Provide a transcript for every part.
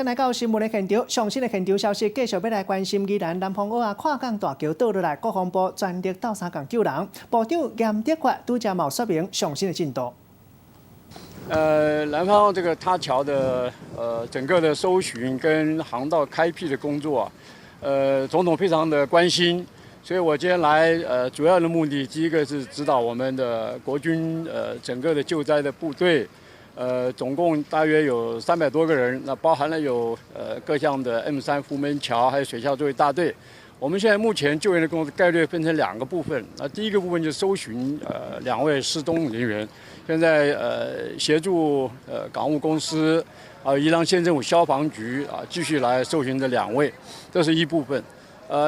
来到新闻的现场，上新的现场消息，继续要来关心宜兰南方澳跨港大桥倒落来，国防部全力斗相共救人。部长严德发拄则有说明上新的进度。南方这个他桥的整个的搜寻跟航道开辟的工作总统非常的关心，所以我今天来主要的目的，第一个是指导我们的国军整个的救灾的部队。总共大约有300多个人，那包含了有各项的 M3 福门桥，还有水下作业大队。我们现在目前救援的工作概略分成2个部分。那第一个部分就是搜寻2位失踪人员，现在协助港务公司宜兰县政府消防局继续来搜寻这2位，这是一部分。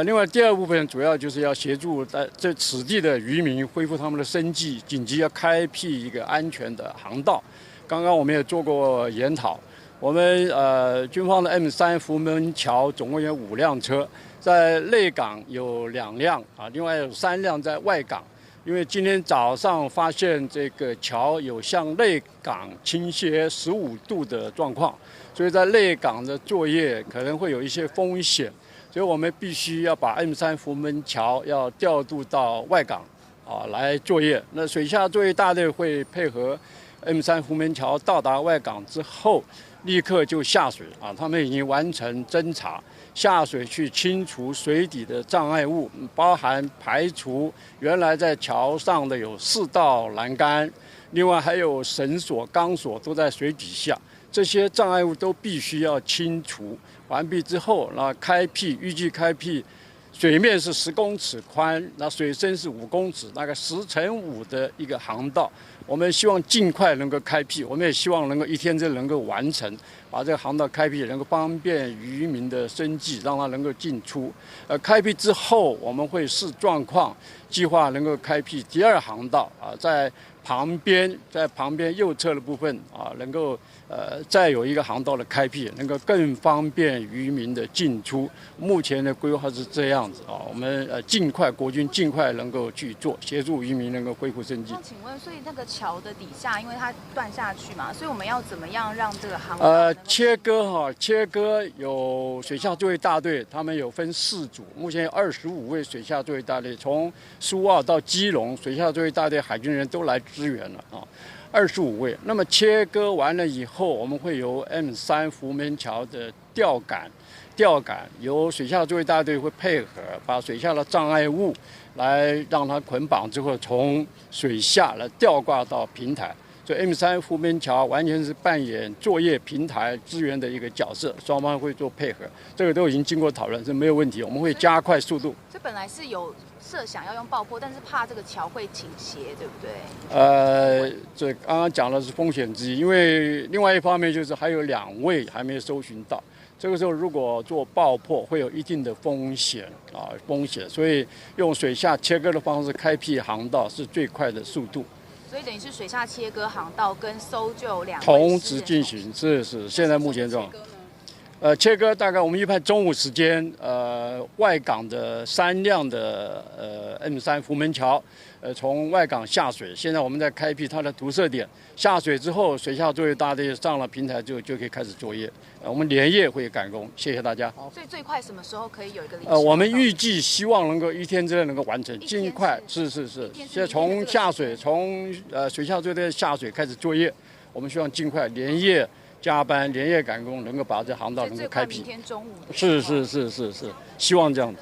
另外第2部分主要就是要协助在此地的渔民恢复他们的生计，紧急要开辟一个安全的航道。刚刚我们也做过研讨，我们军方的 M3 福门桥总共有5辆车，在内港有2辆另外有3辆在外港。因为今天早上发现这个桥有向内港倾斜15度的状况，所以在内港的作业可能会有一些风险，所以我们必须要把 M3 福门桥要调度到外港来作业。那水下作业大队会配合M3 福门桥到达外港之后，立刻就下水他们已经完成侦查，下水去清除水底的障碍物，包含排除原来在桥上的有4道栏杆，另外还有绳索、钢索都在水底下，这些障碍物都必须要清除完毕之后，那预计开辟。水面是10公尺宽，那水深是5公尺，大概10×5的一个航道。我们希望尽快能够开辟，我们也希望能够1天之内能够完成，把这个航道开辟，能够方便渔民的生计，让它能够进出。开辟之后，我们会视状况，计划能够开辟第2航道在旁边右侧的部分能够再有一个航道的开辟，能够更方便渔民的进出。目前的规划是这样子我们国军尽快能够去做，协助渔民能够恢复生计。那请问，所以那个桥的底下，因为它断下去嘛，所以我们要怎么样让这个航道切割有水下作业大队，他们有分4组，目前有25位水下作业大队，从苏澳到基隆，水下作业大队海军人都来支援了25位。那么切割完了以后，我们会由 M3 福门桥的吊杆由水下作业大队会配合，把水下的障碍物来让它捆绑之后，从水下来吊挂到平台。所以 M3 福门桥完全是扮演作业平台支援的一个角色，双方会做配合，这个都已经经过讨论，是没有问题。我们会加快速度。这本来是有设想要用爆破，但是怕这个桥会倾斜，对不对？这刚刚讲的是风险之一，因为另外一方面就是还有2位还没有搜寻到，这个时候如果做爆破会有一定的风险所以用水下切割的方式开辟航道是最快的速度。所以等于是水下切割航道跟搜救2位同时进行，是现在目前状况。切割大概我们预判中午时间，外港的3辆的M3 福门桥，从外港下水。现在我们在开辟它的涂设点，下水之后，水下作业大队上了平台就可以开始作业。我们连夜会赶工，谢谢大家。所以最快什么时候可以有一个我们预计希望能够1天之内能够完成，尽快。是。现在从下水，从水下作业队下水开始作业，我们希望尽快连夜加班，连夜赶工，能够把这航道能够开辟。明天中午。是，希望这样子。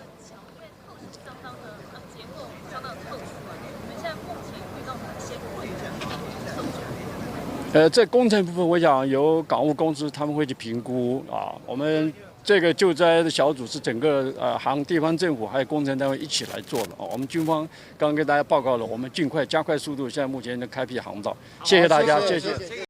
这工程部分，我想由港务公司他们会去评估我们这个救灾的小组是整个地方政府还有工程单位一起来做的我们军方刚刚跟大家报告了，我们尽快加快速度，现在目前的开辟航道。谢谢大家，谢谢。